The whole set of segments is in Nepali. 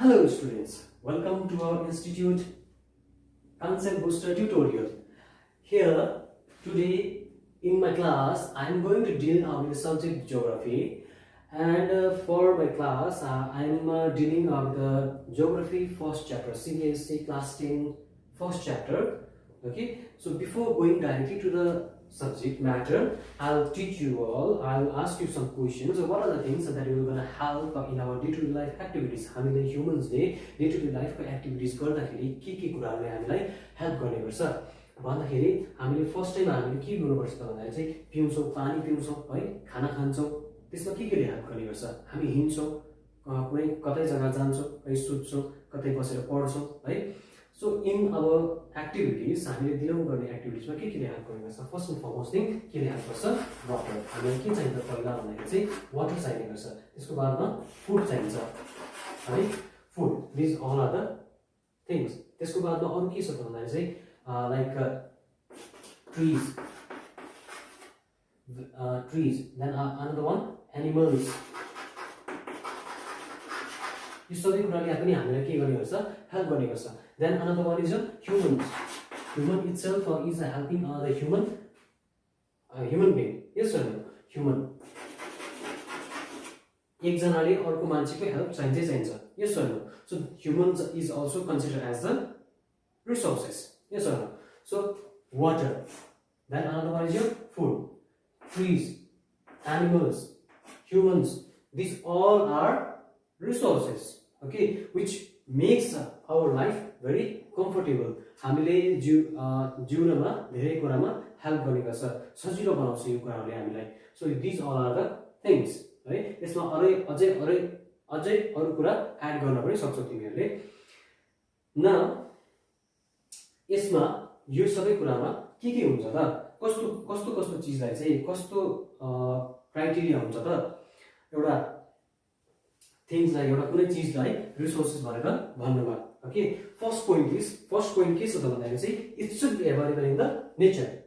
Hello students, welcome to our institute concept booster tutorial. Here today in my class I am going to deal with the subject geography, and for my class I am dealing with the geography first chapter, CBSE class 10 first chapter. Okay, so before going directly to the subject matter, I'll teach you all, I'll ask you some questions. So what are the things that will gonna help in our day-to-day life activities? हामीले humans ले day-to-day life को activities गर्दाखेरि के कुराहरूले हामीलाई हेल्प गर्ने गर्छ भन्दाखेरि हामीले फर्स्ट टाइम हामीले के गर्नुपर्छ त भन्दाखेरि चाहिँ पिउँछौँ, पानी पिउँछौँ है, खाना खान्छौँ, त्यसमा के हेल्प गर्ने गर्छ? हामी हिँड्छौँ, कुनै कतै जग्गा जान्छौँ, कतै सुत्छौँ, कतै बसेर पढ्छौँ है. So in our activities, हामीले दिनहुँ गर्ने एक्टिभिटिजमा के हेल्प गर्ने गर्छ? फर्स्ट एन्ड फरमोस्ट थिङ के हेल्प गर्छ? वाटर. हामीलाई के चाहिन्छ पहिला भन्दाखेरि चाहिँ वाटर चाहिने गर्छ. त्यसको बादमा फुड चाहिन्छ है, food. This all are the things. त्यसको बादमा अरू के छ त भन्दाखेरि चाहिँ like trees, then another one animals. यो सबै कुराले पनि हामीलाई के गर्ने गर्छ? हेल्प गर्ने गर्छ. Then another one is humans. Human itself is helping the human being. Yes or no? Human. एकजनाले अर्को मान्छेको हेल्प चाहिन्छ. Yes or no? So humans is also considered as the resources. Yes or no? So water. Then another one is your food. Trees, animals, humans. These all are resources. Okay, which makes our life very comfortable. हामीले जिउनमा धेरै कुरामा हेल्प गर्ने गर्छ, सजिलो बनाउँछ यो कुराहरूले हामीलाई. So this all are the things है. यसमा अझै अरू कुरा एड गर्न पनि सक्छौ तिमीहरूले. न यसमा यो सबै कुरामा के हुन्छ त? कस्तो चीजलाई चाहिँ कस्तो क्राइटेरिया हुन्छ त एउटा थिङ्सलाई, एउटा कुनै चीजलाई रिसोर्सेस भनेर भन्नुमा? Okay, first point के छ त भन्दाखेरि चाहिँ it should be available in the nature.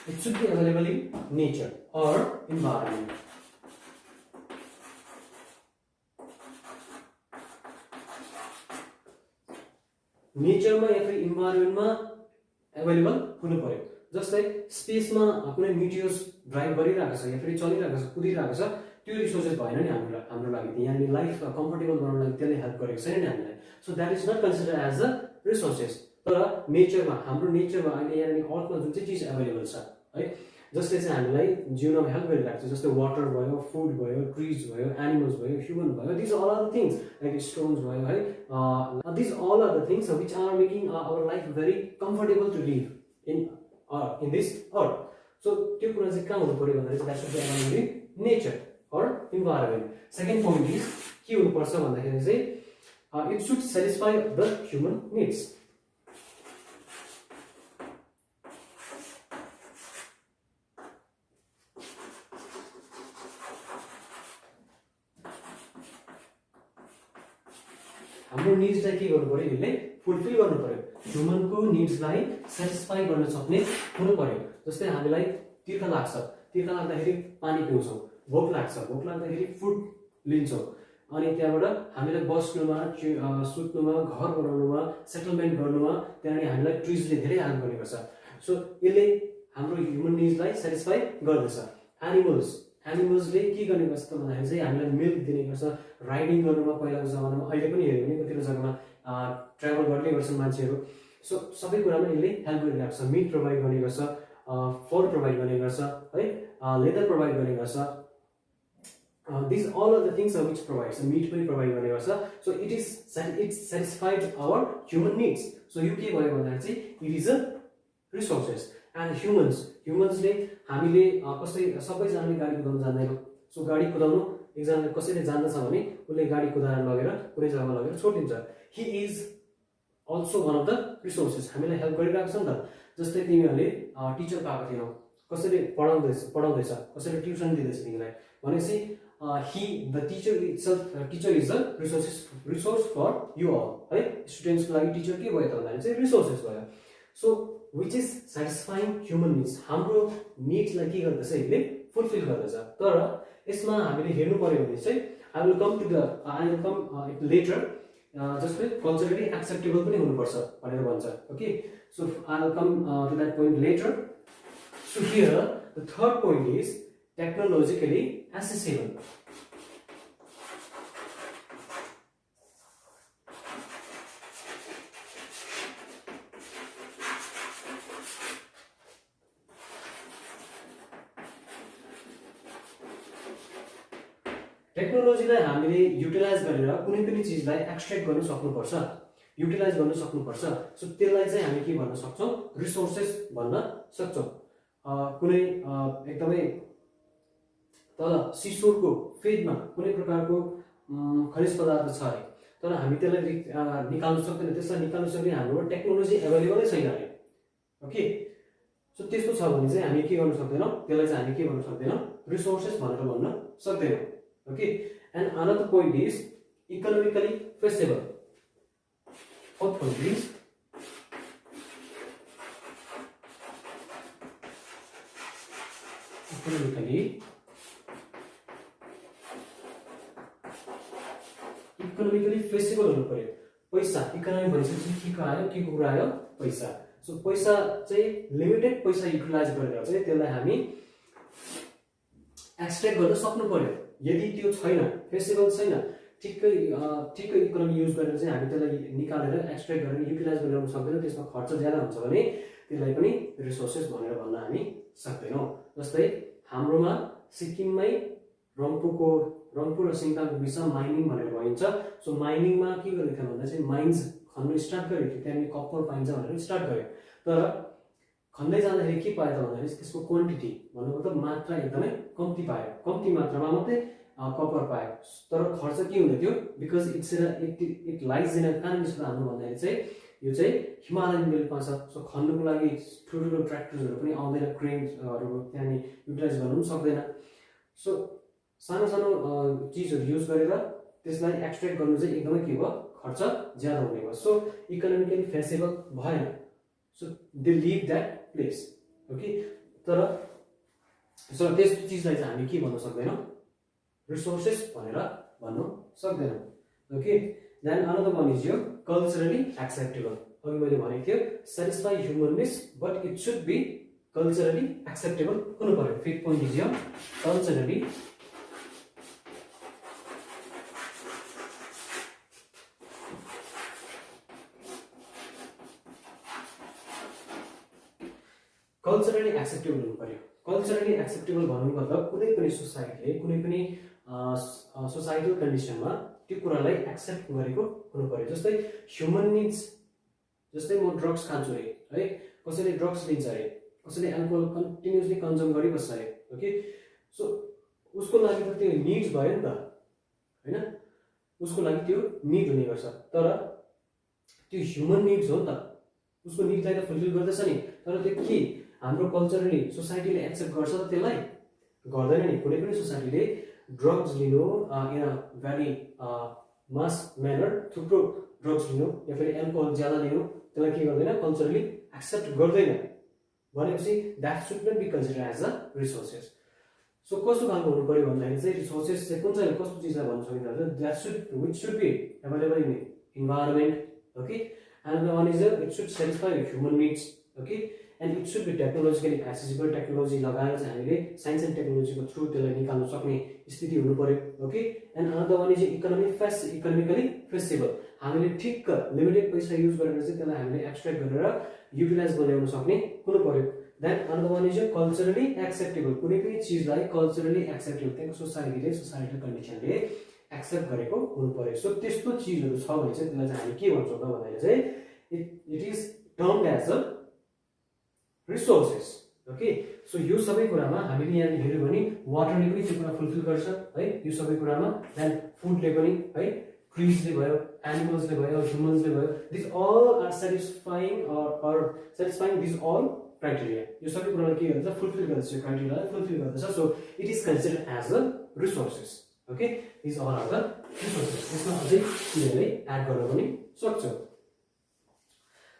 It should be available in nature or environment. नेचरमा या फिर इन्भाइरोमेन्टमा एभाइलेबल हुनु पर्यो. जस्तै स्पेसमा कुनै मिटियोर्स ड्राइभ गरिरहेको छ या फेरि चलिरहेको छ, कुदिरहेको छ, त्यो रिसोर्सेस भएन नि हाम्रो लागि. यहाँनिर लाइफ कम्फर्टेबल बनाउन लागि त्यसले हेल्प गरेको छैन नि हामीलाई. So that is not consider as the resources. तर नेचरमा, हाम्रो नेचरमा अहिले यहाँनिर अर्थमा जुन चाहिँ चिज एभाइलेबल छ है, जसले चाहिँ हामीलाई जिउनमा हेल्प गरिरहेको छ, जस्तै वाटर भयो, फुड भयो, ट्रिज भयो, एनिमल्स भयो, ह्युमन भयो. This all are the things like stones भयो है. This all are the things which are making our life very comfortable to live in this earth. So त्यो कुरा चाहिँ कहाँ हुनु पर्यो भन्दाखेरि that should be available in nature or environment. Second point is के हुनुपर्छ भन्दाखेरि चाहिँ it should satisfy the human needs. हाम्रो निड्सलाई के गर्नु पर्यो? यसले फुलफिल गर्नु पर्यो. ह्युमनको निड्सलाई सेटिस्फाई गर्न सक्ने हुनु पर्यो. जस्तै हामीलाई तिर्खा लाग्दाखेरि पानी पिउँछौँ, भोक लाग्दाखेरि फुड लिन्छौँ, अनि त्यहाँबाट हामीलाई बस्नुमा, सुत्नुमा, घर बनाउनुमा, सेटलमेन्ट गर्नुमा त्यहाँनिर हामीलाई ट्रिजले धेरै हेल्प गर्ने गर्छ. सो यसले हाम्रो ह्युमन निड्सलाई सेटिस्फाई गर्दछ. एनिमल्सले के गर्ने गर्छ त भन्दाखेरि चाहिँ हामीलाई मिल्क दिने गर्छ, राइडिङ गर्नुमा. पहिलाको जमानामा, अहिले पनि हेऱ्यो भने कतिवटा जग्गामा ट्राभल गर्ने गर्छन् मान्छेहरू. सो सबै कुरामा यसले हेल्प गरिरहेको छ. मिट प्रोभाइड गर्ने गर्छ, फर प्रोभाइड गर्ने गर्छ है, लेदर प्रोभाइड गर्ने गर्छ. This all are the things which provides. Meat पनि प्रोभाइड गर्ने गर्छ. So it's satisfied our human needs. So यो के भयो भन्दाखेरि चाहिँ it is a resources. And ह्युमन्सले हामीले सबैजनाले गाडी कुदाउनु जान्दैनौँ. सो गाडी कुदाउनु एकजनाले कसैले जान्दछ भने उसले गाडी कुदाएर लगेर कुनै जग्गामा लगेर छोडिदिन्छ. He is also one of the resources. हामीलाई हेल्प गरिरहेको छ नि त. जस्तै तिमीहरूले टिचर पाएको थिएनौ, कसैले पढाउँदैछ, कसैले ट्युसन दिँदैछ तिमीलाई भनेपछि the teacher itself teacher is the resource for you all है स्टुडेन्ट्सको लागि टिचर के भयो त भन्दाखेरि चाहिँ रिसोर्सेस भयो so which is satisfying human needs हाम्रो निड्सलाई के गर्दछ यसले फुलफिल गर्दछ तर यसमा हामीले हेर्नु पर्यो भने चाहिँ आई विल कम लेटर जस्तै कल्चरली एक्सेप्टेबल पनि हुनुपर्छ भनेर भन्छ okay so I will come to that point later so here the third point is technologically accessible टेक्नोलोजीलाई हामीले युटिलाइज गरेर कुनै पनि चिजलाई एक्सट्र्याक्ट गर्न सक्नुपर्छ युटिलाइज गर्न सक्नुपर्छ सो त्यसलाई चाहिँ हामी के भन्न सक्छौँ रिसोर्सेस भन्न सक्छौँ कुनै एकदमै तल सिसोरको फेदमा कुनै प्रकारको खनिज पदार्थ छ अरे तर हामी त्यसलाई निकाल्न सक्दैन त्यसलाई निकाल्न सक्ने हाम्रो टेक्नोलोजी एभाइलेबलै छैन अरे ओके सो त्यस्तो छ भने चाहिँ हामी के गर्न सक्दैनौँ त्यसलाई चाहिँ हामी के भन्न सक्दैनौँ रिसोर्सेस भनेर भन्न सक्दैनौँ okay and another point is economically feasible fourth point is economically feasible हुनु पर्यो पैसा इकोनोमी भनिसकेपछि के को आयो के को कुरा आयो पैसा सो पैसा चाहिँ लिमिटेड पैसा युटिलाइज गरेर चाहिँ त्यसलाई हामी एक्सट्र्याक्ट गर्न सक्नु पर्यो यदि त्यो छैन फेसिबल छैन ठिक्कै इकोनोमी युज गरेर चाहिँ हामी त्यसलाई निकालेर एक्सट्र्याक्ट गरेर युटिलाइज गर्न सक्दैनौँ त्यसमा खर्च ज्यादा हुन्छ भने त्यसलाई पनि रिसोर्सेस भनेर भन्न हामी सक्दैनौँ जस्तै हाम्रोमा सिक्किममै रङ्पुर र सिङतामको बिचमा माइनिङ भनेर भनिन्छ सो माइनिङमा के गरेको थियो भन्दा चाहिँ माइन्स खन्नु स्टार्ट गरेको थियो त्यहाँनिर कपर पाइन्छ भनेर स्टार्ट गर्यो तर खन्दै जाँदाखेरि के पायो त भन्दाखेरि त्यसको क्वान्टिटी भन्नु मतलब मात्रा एकदमै कम्ती पायो कम्ती मात्रामा मात्रै कपर पायो तर खर्च के हुँदै थियो बिकज इट लाइज इन कहाँनिर छ हाम्रो भन्दाखेरि चाहिँ यो चाहिँ हिमालयन बेल्टमा छ सो खन्नुको लागि ठुल्ठुलो ट्र्याक्टर्सहरू पनि आउँदैन क्रेन्सहरू त्यहाँनिर युटिलाइज गर्नु पनि सक्दैन सो सानो सानो चिजहरू युज गरेर त्यसलाई एक्सट्र्याक्ट गर्नु चाहिँ एकदमै के भयो खर्च ज्यादा हुने भयो सो इकोनोमिकली फेसिबल भएन so they leave that place okay तर सो त्यस्तो चिजलाई चाहिँ हामी के भन्न सक्दैनौँ रिसोर्सेस भनेर भन्न सक्दैनौँ okay then another one is यो कल्चरली एक्सेप्टेबल अघि मैले भनेको थियो satisfy human needs but it should be culturally acceptable हुनु पर्यो फिफ्थ पोइन्ट इज यो कल्चरली कल्चरली एक्सेप्टेबल हुनु पर्यो कल्चरली एक्सेप्टेबल भन्नु मतलब कुनै पनि सोसाइटीले कुनै पनि सोसाइटल कन्डिसनमा त्यो कुरालाई एक्सेप्ट गरेको हुनु पर्यो जस्तै ह्युमन निड्स जस्तै म ड्रग्स खान्छु अरे है कसैले ड्रग्स लिन्छ अरे कसैले एल्कोहल कन्टिन्युसली कन्ज्युम गरिबस्छ अरे ओके सो उसको लागि त त्यो निड्स भयो नि त होइन उसको लागि त्यो निड हुने गर्छ तर त्यो ह्युमन निड्स हो नि त उसको निडलाई त फुलफिल गर्दछ नि तर त्यो के हाम्रो कल्चरली सोसाइटीले एक्सेप्ट गर्छ त त्यसलाई गर्दैन नि कुनै पनि सोसाइटीले ड्रग्स लिनु in a very mass manner थुप्रो ड्रग्स लिनु या फेरि एल्कोहल ज्यादा लिनु त्यसलाई के गर्दैन कल्चरली एक्सेप्ट गर्दैन भनेपछि that should not be consider as a resources so कस्तो खालको हुनु पर्यो भन्दाखेरि चाहिँ रिसोर्सेस चाहिँ कुन चाहिँ कस्तो चिजलाई भन्न सकिन्छ भने that should which should be available in environment okay and the one is it should satisfy human needs okay and it should be technologically accessible technology लगाएर चाहिँ हामीले साइन्स एन्ड टेक्नोलोजीको थ्रु त्यसलाई निकाल्न सक्ने स्थिति हुनु पर्यो okay and another one is economically feasible हामीले ठिक्क लिमिटेड पैसा युज गरेर चाहिँ त्यसलाई हामीले एक्सट्र्याक्ट गरेर युटिलाइज बनाउन सक्ने हुनु पर्यो then another one is culturally acceptable कुनै पनि चिजलाई कल्चरली एक्सेप्टेबल त्यहाँको सोसाइटल कन्डिसनले एक्सेप्ट गरेको हुनु पर्यो सो त्यस्तो चिजहरू छ भने चाहिँ त्यसलाई चाहिँ हामी के भन्छौँ त भन्दाखेरि चाहिँ it is termed as a resources okay so यो सबै कुरामा हामीले यहाँ हेर्यो भने वाटरले पनि त्यो कुरा फुलफिल गर्छ है यो सबै कुरामा देन फुडले पनि है ट्रिजले भयो एनिमल्सले भयो ह्युमन्सले भयो this all are satisfying or satisfying this all criteria यो सबै कुरालाई के गर्दछ फुलफिल गर्दछ यो क्राइटेरियालाई फुलफिल गर्दछ so it is considered as a resources okay, this all are the resources. यसमा अझै तिमीहरूले एड गर्न पनि सक्छौ।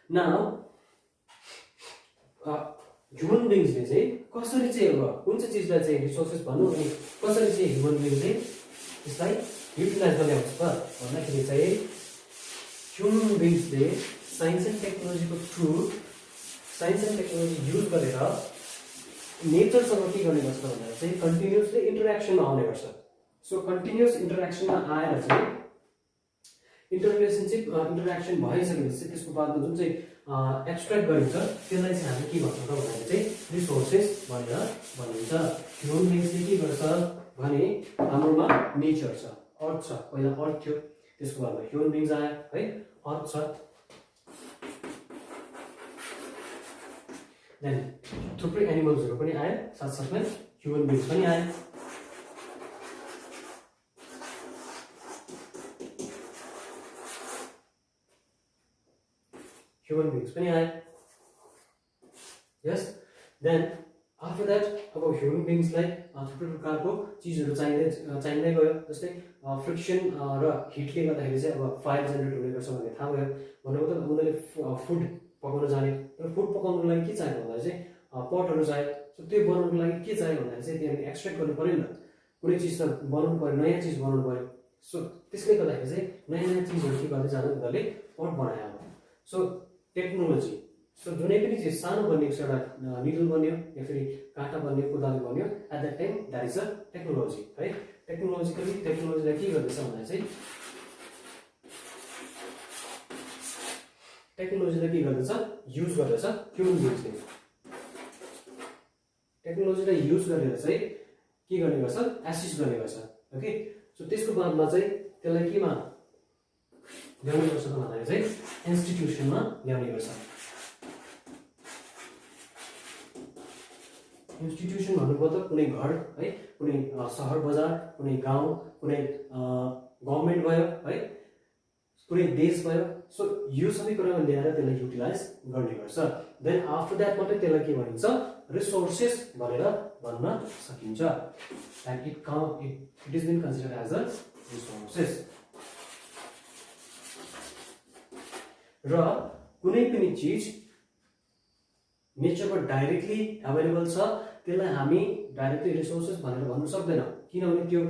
नाउ ह्युमन बिङ्सले चाहिँ कसरी चाहिँ अब कुन चाहिँ चिजलाई चाहिँ रिसोर्सेस भनौँ अनि कसरी चाहिँ ह्युमन बिङ चाहिँ यसलाई युटिलाइज गर्ने आउँछ त भन्दाखेरि चाहिँ ह्युमन बिङ्सले साइन्स एन्ड टेक्नोलोजीको through science and technology use गरेर नेचरसँग के गर्ने गर्छ भन्दा चाहिँ कन्टिन्युसली इन्टरेक्सनमा आउने गर्छ। सो कन्टिन्युस इन्टरेक्सनमा आएर चाहिँ इन्टरेक्सन भइसकेपछि त्यसको बादमा जुन चाहिँ एक्सट्र्याक्ट गरिन्छ त्यसलाई चाहिँ हामी के भन्छौँ त भन्दाखेरि चाहिँ रिसोर्सेस भनेर भनिन्छ। ह्युमन बिङ्सले के गर्छ भने हाम्रोमा नेचर छ, अर्थ छ, पहिला अर्थ थियो, त्यसको बादमा ह्युमन बिङ्स आयो है, अर्थ छ, देन थुप्रै एनिमल्सहरू पनि आयो, साथसाथमै ह्युमन बिङ्स पनि आयो। ह्युमन बिङ्स पनि आए, यस। देन आफ्टर द्याट अब ह्युमन बिङ्सलाई थुप्रै प्रकारको चिजहरू चाहिँदै गयो, जस्तै फ्रिक्सन र हिटले गर्दाखेरि चाहिँ अब फायर जेनेरेट हुने गर्छ भन्ने थाहा भयो। भन्नुको त उनीहरूले फुड पकाउन जाने, तर फुड पकाउनुको लागि के चाहियो भन्दा चाहिँ पटहरू चाहियो। सो त्यो बनाउनुको लागि के चाहियो भन्दाखेरि चाहिँ त्यहाँनिर एक्सट्र्याक्ट गर्नु पऱ्यो नि त, कुनै चिज त बनाउनु पऱ्यो, नयाँ चिज बनाउनु पऱ्यो। सो त्यसले गर्दाखेरि चाहिँ नयाँ नयाँ चिजहरू के गर्दै जानु उनीहरूले पट बनायो। सो टेक्नोलोजी, सो जुनै पनि चिज सानो बनिएको छ, एउटा निडल बन्यो या फेरि काँटा बन्यो, कोदालो बन्यो, at that time that is a technology है। टेक्नोलोजीलाई के गर्दैछ भन्दा चाहिँ टेक्नोलोजीलाई के गर्दैछ युज गर्दैछ ह्युमन बिङ्सले। टेक्नोलोजीलाई युज गरेर चाहिँ के गर्ने गर्छ एसिस्ट गर्ने गर्छ। ओके, सो त्यसको बादमा चाहिँ त्यसलाई केमा ल्याउने गर्छ त भन्दाखेरि चाहिँ इन्स्टिट्युसनमा ल्याउने गर्छ। इन्स्टिट्युसन भन्नुभयो त कुनै घर है, कुनै सहर बजार, कुनै गाउँ, कुनै गभर्मेन्ट भयो है, कुनै देश भयो। सो यो सबै कुरामा ल्याएर त्यसलाई युटिलाइज गर्ने गर्छ। देन आफ्टर द्याट मात्रै त्यसलाई के भनिन्छ रिसोर्सेस भनेर भन्न सकिन्छ। And it is been considered as a resources. र कुनै पनि चिज नेचरमा डाइरेक्टली एभाइलेबल छ त्यसलाई हामी डाइरेक्टली रिसोर्सेस भनेर भन्न सक्दैनौँ, किनभने त्यो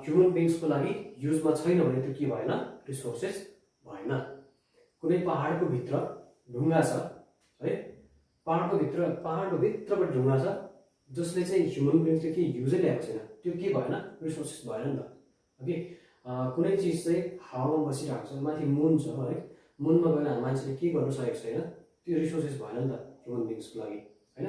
ह्युमन बिङ्सको लागि युजमा छैन भने त्यो के भएन रिसोर्सेस भएन। कुनै पहाडको भित्र ढुङ्गा छ है, पहाडको भित्रबाट ढुङ्गा छ जसले चाहिँ ह्युमन बिङ्सले के युजै ल्याएको छैन, त्यो के भएन रिसोर्सेस भएन नि त। ओके, कुनै चिज चाहिँ हावामा बसिरहेको छ, माथि मुन छ है, मुनमा गएर मान्छेले के गर्नु सकेको छैन, त्यो रिसोर्सेस भएन नि त ह्युमन बिङ्सको लागि होइन।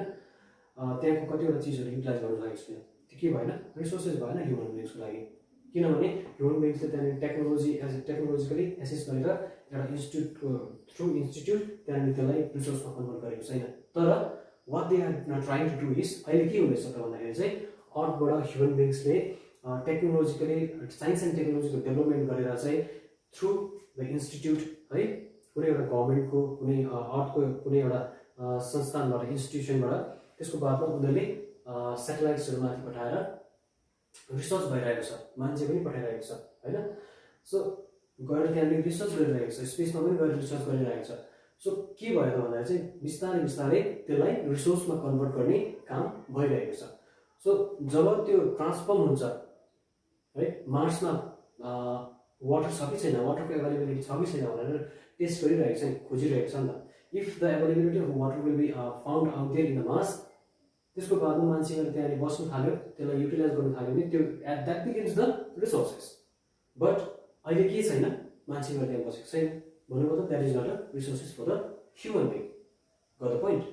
त्यहाँको कतिवटा चिजहरू युटिलाइज गर्नु सकेको छैन, त्यो के भएन रिसोर्सेस भएन ह्युमन बिङ्सको लागि, किनभने ह्युमन बिङ्सले त्यहाँनिर टेक्नोलोजिकली एसेस गरेर एउटा इन्स्टिट्युटको थ्रु इन्स्टिट्युट त्यहाँनिर त्यसलाई रिसोर्समा कन्भर्ट गरेको छैन। तर what they are trying to do is अहिले के हुँदैछ त भन्दाखेरि चाहिँ अर्थबाट ह्युमन बिङ्सले टेक्नोलोजिकली साइन्स एन्ड टेक्नोलोजीको डेभलपमेन्ट गरेर चाहिँ थ्रु द इन्स्टिट्युट है, कुनै एउटा गभर्मेन्टको कुनै अर्थको कुनै एउटा संस्थानबाट इन्स्टिट्युसनबाट त्यसको बादमा उनीहरूले सेटेलाइट्सहरू माथि पठाएर रिसर्च भइरहेको छ, मान्छे पनि पठाइरहेको छ होइन। सो गएर त्यहाँनिर रिसर्च गरिरहेको छ, स्पेसमा पनि गएर रिसर्च गरिरहेको छ। सो के भयो त भन्दाखेरि चाहिँ बिस्तारै बिस्तारै त्यसलाई रिसोर्समा कन्भर्ट गर्ने काम भइरहेको छ। सो जब त्यो ट्रान्सफर्म हुन्छ है, मार्समा वाटर छ कि छैन, वाटरको एभाइलेबिलिटी छ कि छैन भनेर टेस्ट गरिरहेको छ नि, खोजिरहेको छ नि त। If the availability of water will be found out there in the Mars, त्यसको बादमा मान्छेहरूले त्यहाँनिर बस्नु थाल्यो, त्यसलाई युटिलाइज गर्नु थाल्यो भने त्यो at that begins the resources. But अहिले के छैन, मान्छेहरू त्यहाँ बसेको छैन, भन्नुको त that is not a resources for the human being. Got the point.